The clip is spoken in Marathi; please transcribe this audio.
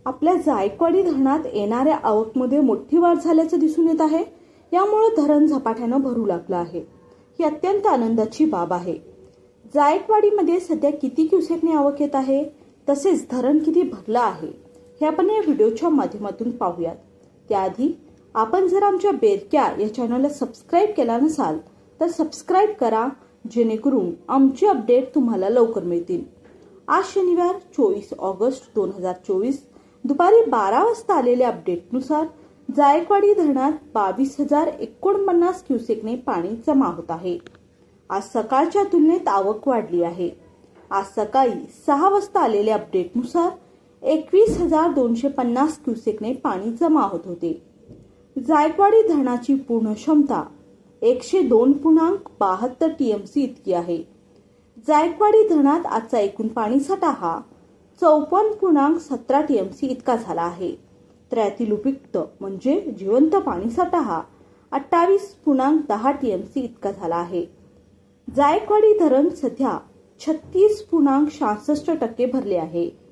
आपल्या जायकवाडी धरणात येणाऱ्या आवकमध्ये मोठी वाढ झाल्याचं दिसून येत आहे। यामुळे धरण झपाट्यानं भरू लागलं आहे। ही अत्यंत आनंदाची बाब आहे। जायकवाडीमध्ये सध्या किती क्युसेकने आवक येत आहे, तसेच धरण किती भरलं आहे हे आपण या व्हिडिओच्या माध्यमातून पाहूयात। त्याआधी आपण जर आमच्या बेरक्या या चॅनलला सबस्क्राइब केला नसाल तर सबस्क्राइब करा, जेणेकरून आमचे अपडेट तुम्हाला लवकर मिळतील। आज शनिवार 24 ऑगस्ट 2024 दुपारी 12 वाजता आलेल्या अपडेटनुसार जायकवाडी धरणात 22,049 क्युसेकने पाणी जमा होत आहे। आज सकाळच्या तुलनेत आवक वाढली आहे। आज सकाळी 6 वाजता आलेल्या अपडेटनुसार 21,250 क्युसेकने पाणी जमा होत होते। जायकवाडी धरणाची पूर्ण क्षमता 102.72 टीएमसी इतकी आहे। जायकवाडी धरणात आजचा एकूण पाणीसाठा हा 54.17 टीएमसी इतका झाला आहे। तर यातील उपयुक्त म्हणजे जिवंत पाणीसाठा हा 28.10 टीएमसी इतका झाला आहे। जायकवाडी धरण सध्या 36.66% भरले आहे।